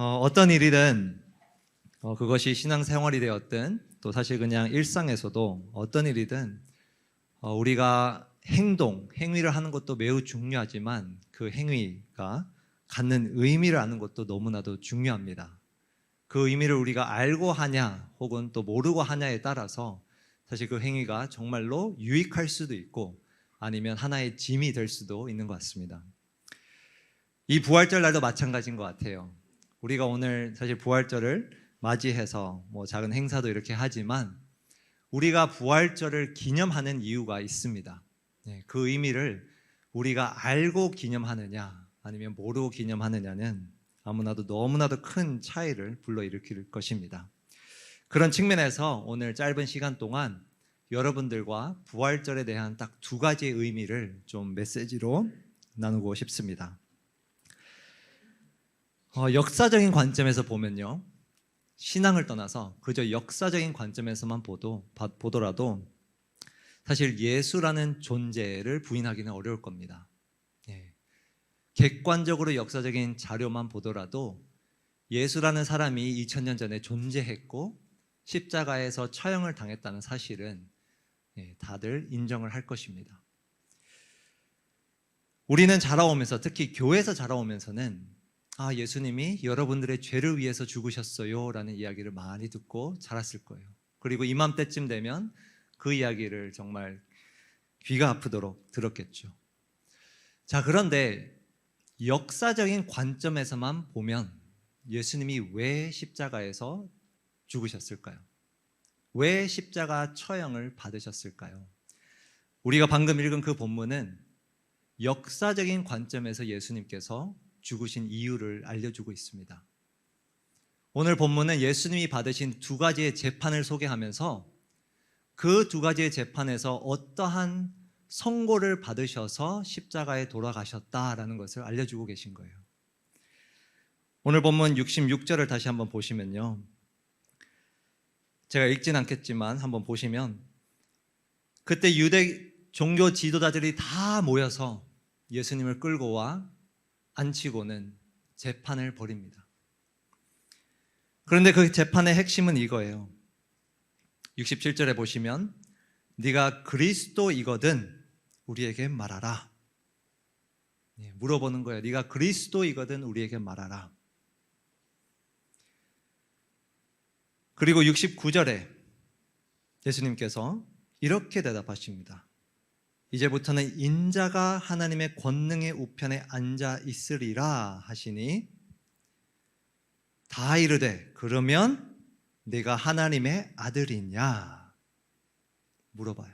어떤 일이든 그것이 신앙생활이 되었든 또 사실 그냥 일상에서도 어떤 일이든 우리가 행위를 하는 것도 매우 중요하지만 그 행위가 갖는 의미를 아는 것도 너무나도 중요합니다. 그 의미를 우리가 알고 하냐 혹은 또 모르고 하냐에 따라서 사실 그 행위가 정말로 유익할 수도 있고 아니면 하나의 짐이 될 수도 있는 것 같습니다. 이 부활절 날도 마찬가지인 것 같아요. 우리가 오늘 사실 부활절을 맞이해서 작은 행사도 이렇게 하지만 우리가 부활절을 기념하는 이유가 있습니다. 그 의미를 우리가 알고 기념하느냐 아니면 모르고 기념하느냐는 너무나도 큰 차이를 불러일으킬 것입니다. 그런 측면에서 오늘 짧은 시간 동안 여러분들과 부활절에 대한 딱 두 가지의 의미를 좀 메시지로 나누고 싶습니다. 역사적인 관점에서 보면요, 신앙을 떠나서 그저 역사적인 관점에서만 보더라도 사실 예수라는 존재를 부인하기는 어려울 겁니다. 객관적으로 역사적인 자료만 보더라도 예수라는 사람이 2000년 전에 존재했고 십자가에서 처형을 당했다는 사실은 다들 인정을 할 것입니다. 우리는 자라오면서, 특히 교회에서 자라오면서는 예수님이 여러분들의 죄를 위해서 죽으셨어요 라는 이야기를 많이 듣고 자랐을 거예요. 그리고 이맘때쯤 되면 그 이야기를 정말 귀가 아프도록 들었겠죠. 자, 그런데 역사적인 관점에서만 보면 예수님이 왜 십자가에서 죽으셨을까요? 왜 십자가 처형을 받으셨을까요? 우리가 방금 읽은 그 본문은 역사적인 관점에서 예수님께서 죽으신 이유를 알려주고 있습니다. 오늘 본문은 예수님이 받으신 두 가지의 재판을 소개하면서 그 두 가지의 재판에서 어떠한 선고를 받으셔서 십자가에 돌아가셨다라는 것을 알려주고 계신 거예요. 오늘 본문 66절을 다시 한번 보시면요, 제가 읽진 않겠지만 한번 보시면 그때 유대 종교 지도자들이 다 모여서 예수님을 끌고 와 앉히고는 재판을 벌입니다. 그런데 그 재판의 핵심은 이거예요. 67절에 보시면 네가 그리스도이거든 우리에게 말하라. 물어보는 거예요. 네가 그리스도이거든 우리에게 말하라. 그리고 69절에 예수님께서 이렇게 대답하십니다. 이제부터는 인자가 하나님의 권능의 우편에 앉아 있으리라 하시니 다 이르되 그러면 네가 하나님의 아들이냐 물어봐요.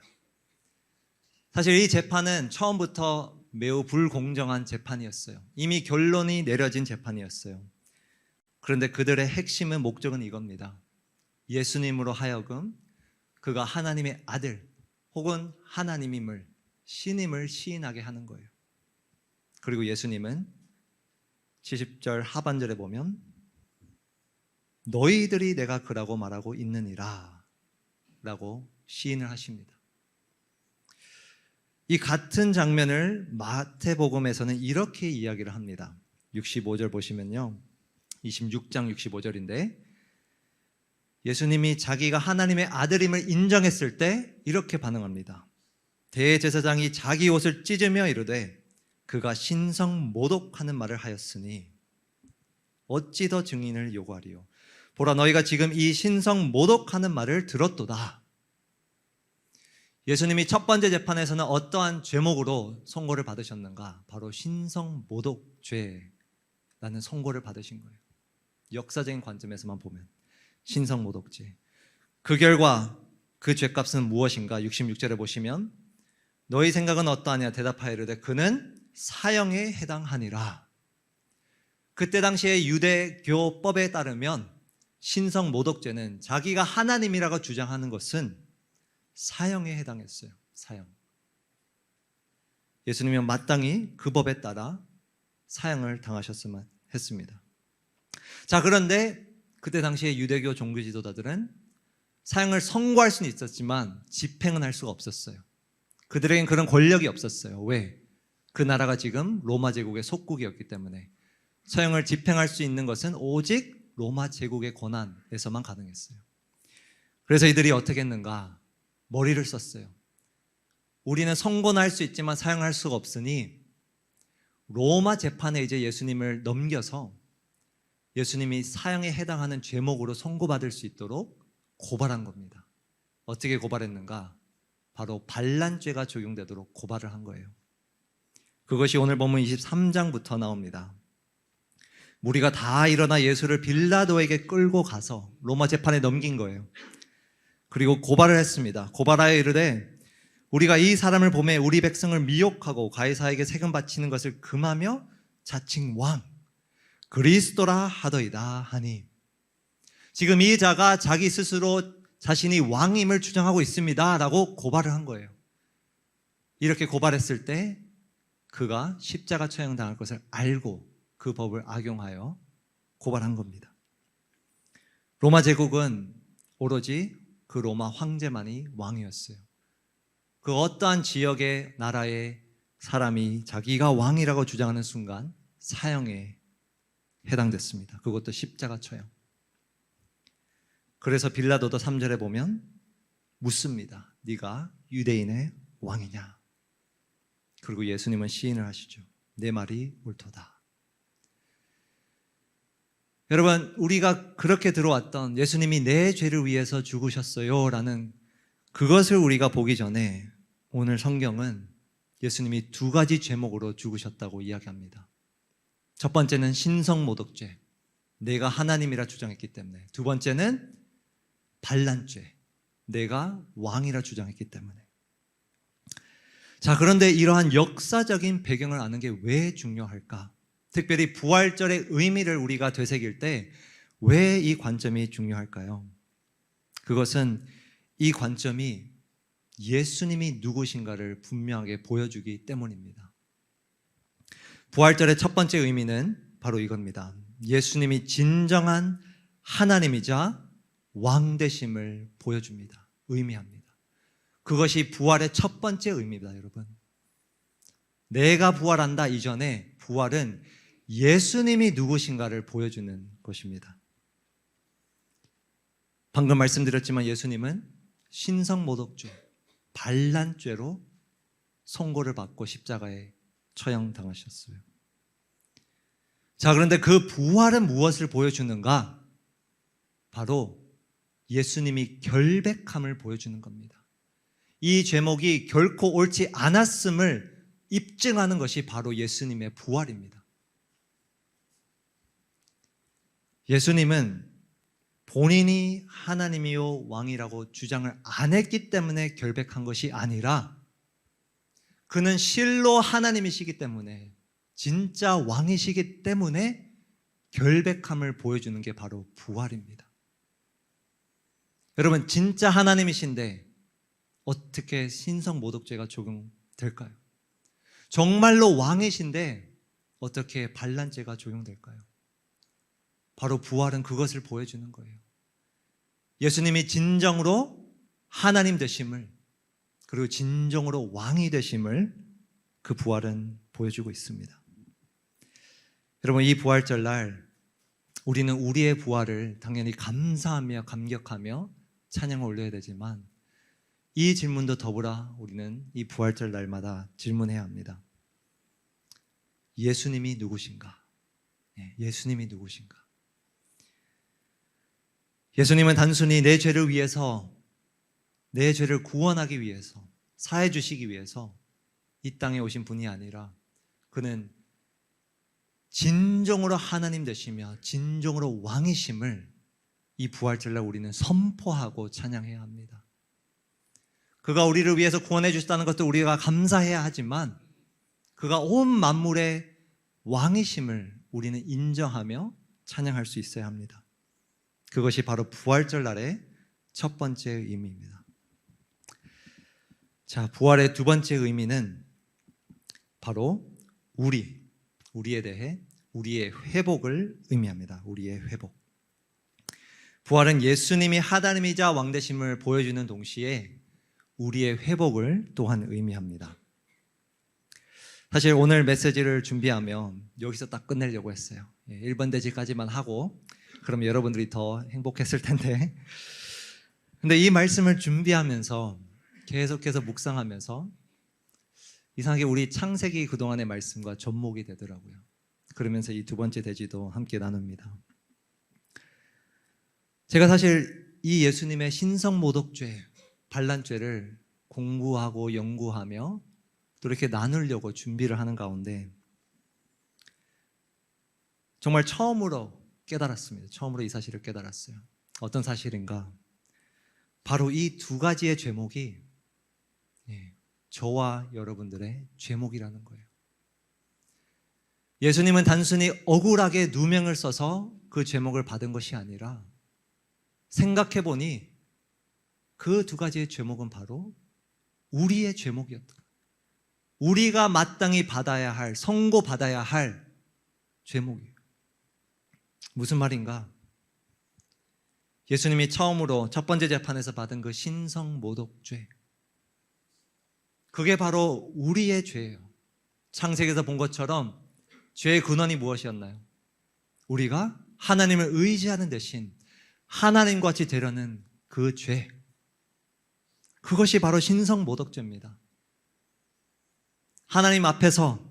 사실 이 재판은 처음부터 매우 불공정한 재판이었어요. 이미 결론이 내려진 재판이었어요. 그런데 그들의 핵심은, 목적은 이겁니다. 예수님으로 하여금 그가 하나님의 아들 혹은 하나님임을, 신임을 시인하게 하는 거예요. 그리고 예수님은 70절 하반절에 보면 너희들이 내가 그라고 말하고 있느니라 라고 시인을 하십니다. 이 같은 장면을 마태복음에서는 이렇게 이야기를 합니다. 65절 보시면요, 26장 65절인데 예수님이 자기가 하나님의 아들임을 인정했을 때 이렇게 반응합니다. 대제사장이 자기 옷을 찢으며 이르되 그가 신성모독하는 말을 하였으니 어찌 더 증인을 요구하리요. 보라, 너희가 지금 이 신성모독하는 말을 들었도다. 예수님이 첫 번째 재판에서는 어떠한 죄목으로 선고를 받으셨는가? 바로 신성모독죄라는 선고를 받으신 거예요. 역사적인 관점에서만 보면 신성모독죄. 그 결과 그 죄값은 무엇인가? 66절에 보시면 너희 생각은 어떠하냐 대답하여 이르되 그는 사형에 해당하니라. 그때 당시에 유대교법에 따르면 신성모독죄는 자기가 하나님이라고 주장하는 것은 사형에 해당했어요. 사형. 예수님은 마땅히 그 법에 따라 사형을 당하셨으면 했습니다. 자, 그런데 그때 당시에 유대교 종교 지도자들은 사형을 선고할 수는 있었지만 집행은 할 수가 없었어요. 그들에겐 그런 권력이 없었어요. 왜? 그 나라가 지금 로마 제국의 속국이었기 때문에. 처형을 집행할 수 있는 것은 오직 로마 제국의 권한에서만 가능했어요. 그래서 이들이 어떻게 했는가? 머리를 썼어요. 우리는 선고는 할 수 있지만 사형할 수가 없으니 로마 재판에 이제 예수님을 넘겨서 예수님이 사형에 해당하는 죄목으로 선고받을 수 있도록 고발한 겁니다. 어떻게 고발했는가? 바로 반란죄가 적용되도록 고발을 한 거예요. 그것이 오늘 본문 23장부터 나옵니다. 무리가 다 일어나 예수를 빌라도에게 끌고 가서 로마 재판에 넘긴 거예요. 그리고 고발을 했습니다. 고발하여 이르되 우리가 이 사람을 보매 우리 백성을 미혹하고 가이사에게 세금 바치는 것을 금하며 자칭 왕 그리스도라 하더이다 하니, 지금 이 자가 자기 스스로 자신이 왕임을 주장하고 있습니다 라고 고발을 한 거예요. 이렇게 고발했을 때 그가 십자가 처형당할 것을 알고 그 법을 악용하여 고발한 겁니다. 로마 제국은 오로지 그 로마 황제만이 왕이었어요. 그 어떠한 지역의 나라의 사람이 자기가 왕이라고 주장하는 순간 사형에 해당됐습니다. 그것도 십자가 처형. 그래서 빌라도도 3절에 보면 묻습니다. 네가 유대인의 왕이냐? 그리고 예수님은 시인을 하시죠. 내 말이 옳도다. 여러분, 우리가 그렇게 들어왔던 예수님이 내 죄를 위해서 죽으셨어요 라는 그것을 우리가 보기 전에 오늘 성경은 예수님이 두 가지 죄목으로 죽으셨다고 이야기합니다. 첫 번째는 신성모독죄, 내가 하나님이라 주장했기 때문에. 두 번째는 반란죄, 내가 왕이라 주장했기 때문에. 자, 그런데 이러한 역사적인 배경을 아는 게 왜 중요할까? 특별히 부활절의 의미를 우리가 되새길 때 왜 이 관점이 중요할까요? 그것은 이 관점이 예수님이 누구신가를 분명하게 보여주기 때문입니다. 부활절의 첫 번째 의미는 바로 이겁니다. 예수님이 진정한 하나님이자 왕 되심을 보여줍니다. 의미합니다. 그것이 부활의 첫 번째 의미입니다, 여러분. 내가 부활한다 이전에 부활은 예수님이 누구신가를 보여주는 것입니다. 방금 말씀드렸지만 예수님은 신성모독죄, 반란죄로 선고를 받고 십자가에 처형당하셨어요. 자, 그런데 그 부활은 무엇을 보여주는가? 바로 예수님이 결백함을 보여주는 겁니다. 이 죄목이 결코 옳지 않았음을 입증하는 것이 바로 예수님의 부활입니다. 예수님은 본인이 하나님이요 왕이라고 주장을 안 했기 때문에 결백한 것이 아니라 그는 실로 하나님이시기 때문에, 진짜 왕이시기 때문에 결백함을 보여주는 게 바로 부활입니다. 여러분, 진짜 하나님이신데 어떻게 신성모독죄가 적용될까요? 정말로 왕이신데 어떻게 반란죄가 적용될까요? 바로 부활은 그것을 보여주는 거예요. 예수님이 진정으로 하나님 되심을, 그리고 진정으로 왕이 되심을 그 부활은 보여주고 있습니다. 여러분, 이 부활절 날 우리는 우리의 부활을 당연히 감사하며 감격하며 찬양을 올려야 되지만 이 질문도 더불어 우리는 이 부활절 날마다 질문해야 합니다. 예수님이 누구신가? 예수님이 누구신가? 예수님은 단순히 내 죄를 위해서, 내 죄를 구원하기 위해서, 사해 주시기 위해서 이 땅에 오신 분이 아니라 그는 진정으로 하나님 되시며 진정으로 왕이심을 이 부활절날 우리는 선포하고 찬양해야 합니다. 그가 우리를 위해서 구원해 주셨다는 것도 우리가 감사해야 하지만 그가 온 만물의 왕이심을 우리는 인정하며 찬양할 수 있어야 합니다. 그것이 바로 부활절 날의 첫 번째 의미입니다. 자, 부활의 두 번째 의미는 바로 우리에 대해 우리의 회복을 의미합니다. 우리의 회복. 부활은 예수님이 하나님이자 왕 되심을 보여주는 동시에 우리의 회복을 또한 의미합니다. 사실 오늘 메시지를 준비하면 여기서 딱 끝내려고 했어요. 1번 대지까지만 하고 그럼 여러분들이 더 행복했을 텐데. 근데 이 말씀을 준비하면서 계속해서 묵상하면서 이상하게 우리 창세기 그동안의 말씀과 접목이 되더라고요. 그러면서 이 두 번째 대지도 함께 나눕니다. 제가 사실 이 예수님의 신성모독죄, 반란죄를 공부하고 연구하며 또 이렇게 나누려고 준비를 하는 가운데 정말 처음으로 깨달았습니다. 처음으로 이 사실을 깨달았어요. 어떤 사실인가? 바로 이 두 가지의 죄목이 저와 여러분들의 죄목이라는 거예요. 예수님은 단순히 억울하게 누명을 써서 그 죄목을 받은 것이 아니라 생각해보니 그 두 가지의 죄목은 바로 우리의 죄목이었던 거예요. 우리가 마땅히 받아야 할, 선고받아야 할 죄목이에요. 무슨 말인가? 예수님이 처음으로 첫 번째 재판에서 받은 그 신성모독죄, 그게 바로 우리의 죄예요. 창세기에서 본 것처럼 죄의 근원이 무엇이었나요? 우리가 하나님을 의지하는 대신 하나님과 같이 되려는 그 죄, 그것이 바로 신성모독죄입니다. 하나님 앞에서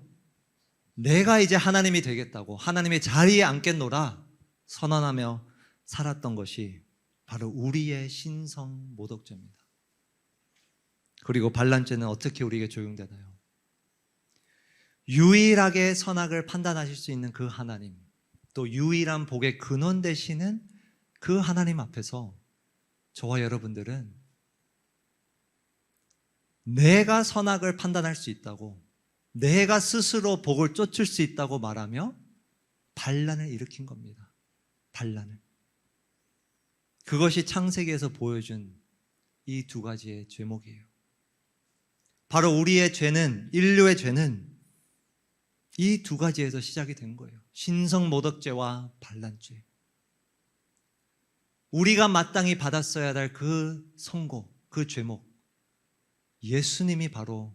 내가 이제 하나님이 되겠다고 하나님의 자리에 앉겠노라 선언하며 살았던 것이 바로 우리의 신성모독죄입니다. 그리고 반란죄는 어떻게 우리에게 적용되나요? 유일하게 선악을 판단하실 수 있는 그 하나님, 또 유일한 복의 근원 되시는 그 하나님 앞에서 저와 여러분들은 내가 선악을 판단할 수 있다고, 내가 스스로 복을 쫓을 수 있다고 말하며 반란을 일으킨 겁니다. 반란을. 그것이 창세기에서 보여준 이 두 가지의 죄목이에요. 바로 우리의 죄는, 인류의 죄는 이 두 가지에서 시작이 된 거예요. 신성모독죄와 반란죄. 우리가 마땅히 받았어야 할 그 선고, 그 죄목, 예수님이 바로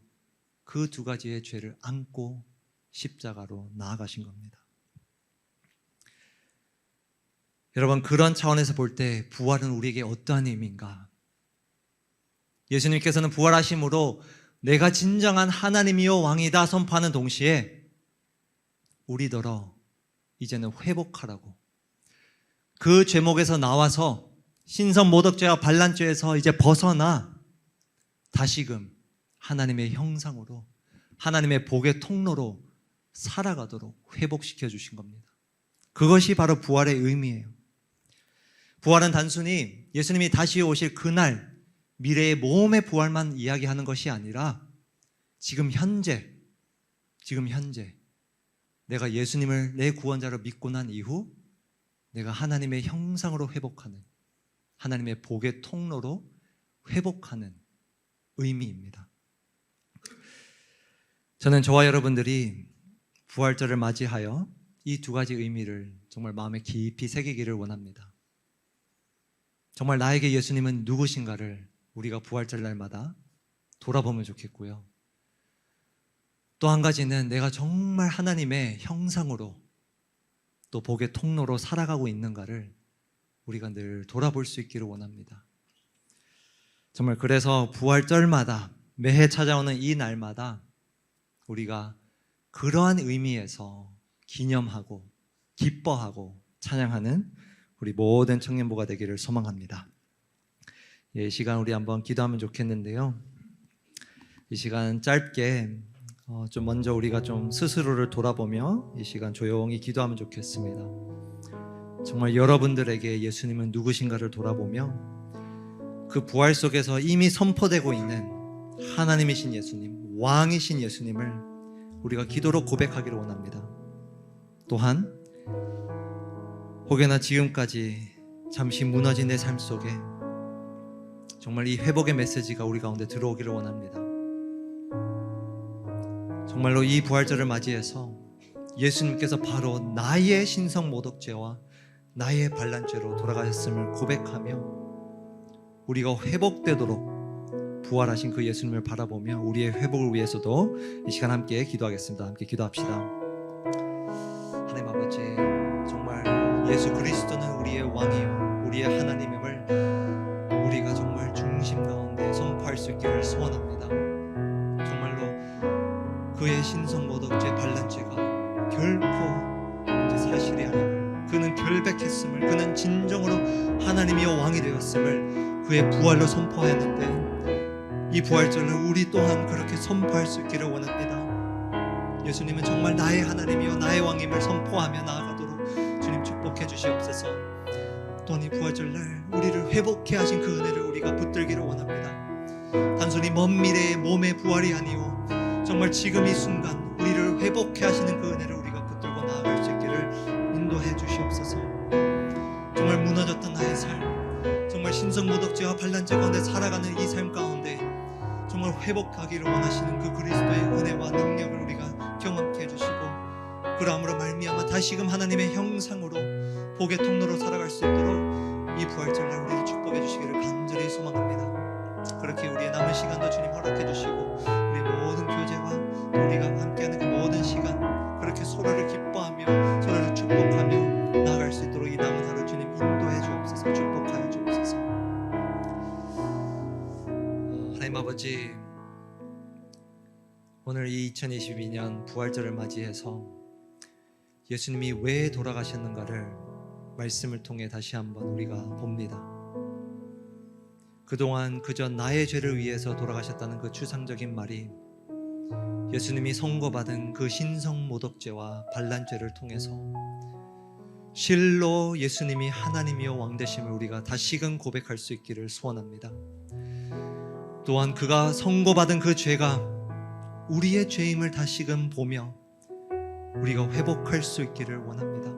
그 두 가지의 죄를 안고 십자가로 나아가신 겁니다. 여러분, 그런 차원에서 볼 때 부활은 우리에게 어떠한 의미인가? 예수님께서는 부활하심으로 내가 진정한 하나님이요 왕이다 선포하는 동시에 우리더러 이제는 회복하라고, 그 죄목에서 나와서 신성모독죄와 반란죄에서 이제 벗어나 다시금 하나님의 형상으로, 하나님의 복의 통로로 살아가도록 회복시켜 주신 겁니다. 그것이 바로 부활의 의미예요. 부활은 단순히 예수님이 다시 오실 그날 미래의 몸의 부활만 이야기하는 것이 아니라 지금 현재 내가 예수님을 내 구원자로 믿고 난 이후 내가 하나님의 형상으로 회복하는, 하나님의 복의 통로로 회복하는 의미입니다. 저는 저와 여러분들이 부활절을 맞이하여 이 두 가지 의미를 정말 마음에 깊이 새기기를 원합니다. 정말 나에게 예수님은 누구신가를 우리가 부활절 날마다 돌아보면 좋겠고요. 또 한 가지는 내가 정말 하나님의 형상으로 또 복의 통로로 살아가고 있는가를 우리가 늘 돌아볼 수 있기를 원합니다. 정말 그래서 부활절마다, 매해 찾아오는 이 날마다 우리가 그러한 의미에서 기념하고 기뻐하고 찬양하는 우리 모든 청년부가 되기를 소망합니다. 이 시간 우리 한번 기도하면 좋겠는데요. 이 시간 짧게 좀 먼저 우리가 좀 스스로를 돌아보며 이 시간 조용히 기도하면 좋겠습니다. 정말 여러분들에게 예수님은 누구신가를 돌아보며 그 부활 속에서 이미 선포되고 있는 하나님이신 예수님, 왕이신 예수님을 우리가 기도로 고백하기를 원합니다. 또한 혹여나 지금까지 잠시 무너진 내 삶 속에 정말 이 회복의 메시지가 우리 가운데 들어오기를 원합니다. 정말로 이 부활절을 맞이해서 예수님께서 바로 나의 신성모독죄와 나의 반란죄로 돌아가셨음을 고백하며 우리가 회복되도록 부활하신 그 예수님을 바라보며 우리의 회복을 위해서도 이 시간 함께 기도하겠습니다. 함께 기도합시다. 하나님 아버지, 예수 그리스도는 우리의 왕이요 우리의 하나님임을 우리가 정말 중심 가운데 선포할 수 있기를 소원합니다. 정말로 그의 신성모독죄 반란죄가 결코 이제 사실이 아님을, 그는 결백했음을, 그는 진정으로 하나님이여 왕이 되었음을 그의 부활로 선포하였는데, 이 부활절을 우리 또한 그렇게 선포할 수 있기를 원합니다. 예수님은 정말 나의 하나님이여 나의 왕임을 선포하며 나아가도록 주님 축복해 주시옵소서. 또한 이 부활절날 우리를 회복해 하신 그 은혜를 우리가 붙들기를 원합니다. 단순히 먼 미래의 몸의 부활이 아니오 정말 지금 이 순간 우리를 회복해 하시는 그 은혜를 우리가 붙들고 나아갈 수 있기를 인도해 주시옵소서. 정말 무너졌던 나의 삶, 정말 신성모독죄와 반란죄 가운데 살아가는 이 삶 가운데 정말 회복하기를 원하시는 그 그리스도의 은혜와 능력을 우리가 경험케 해주시고, 그러함으로 말미암아 다시금 하나님의 형상으로 복의 통로로 살아갈 수 있도록 이 부활절날 우리를 축복해 주시기를 간절히 소망합니다. 그렇게 우리의 남은 시간도 주님 허락해 주시고 우리 모든 교제와 또 우리가 함께하는 그 모든 시간 그렇게 서로를 기뻐하며 서로를 축복하며 나아갈 수 있도록 이 남은 하루 주님 인도해 주옵소서. 축복하여 주옵소서. 하나님 아버지, 오늘 이 2022년 부활절을 맞이해서 예수님이 왜 돌아가셨는가를 말씀을 통해 다시 한번 우리가 봅니다. 그동안 그저 나의 죄를 위해서 돌아가셨다는 그 추상적인 말이 예수님이 선고받은 그 신성모독죄와 반란죄를 통해서 실로 예수님이 하나님이여 왕되심을 우리가 다시금 고백할 수 있기를 소원합니다. 또한 그가 선고받은 그 죄가 우리의 죄임을 다시금 보며 우리가 회복할 수 있기를 원합니다.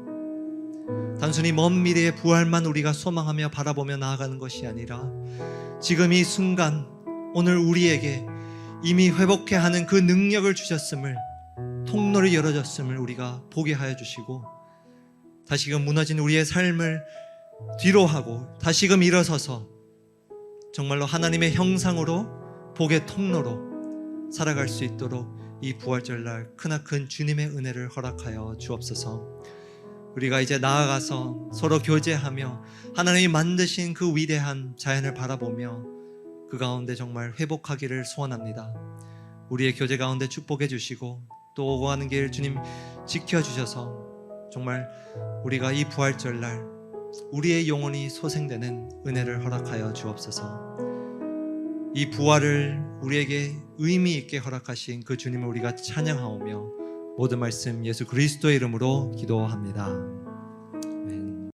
단순히 먼 미래의 부활만 우리가 소망하며 바라보며 나아가는 것이 아니라 지금 이 순간 오늘 우리에게 이미 회복해 하는 그 능력을 주셨음을, 통로를 열어줬음을 우리가 보게 하여 주시고, 다시금 무너진 우리의 삶을 뒤로 하고 다시금 일어서서 정말로 하나님의 형상으로 복의 통로로 살아갈 수 있도록 이 부활절날 크나큰 주님의 은혜를 허락하여 주옵소서. 우리가 이제 나아가서 서로 교제하며 하나님이 만드신 그 위대한 자연을 바라보며 그 가운데 정말 회복하기를 소원합니다. 우리의 교제 가운데 축복해 주시고 또 오고 가는 길 주님 지켜주셔서 정말 우리가 이 부활절날 우리의 영혼이 소생되는 은혜를 허락하여 주옵소서. 이 부활을 우리에게 의미 있게 허락하신 그 주님을 우리가 찬양하오며 모든 말씀 예수 그리스도의 이름으로 기도합니다.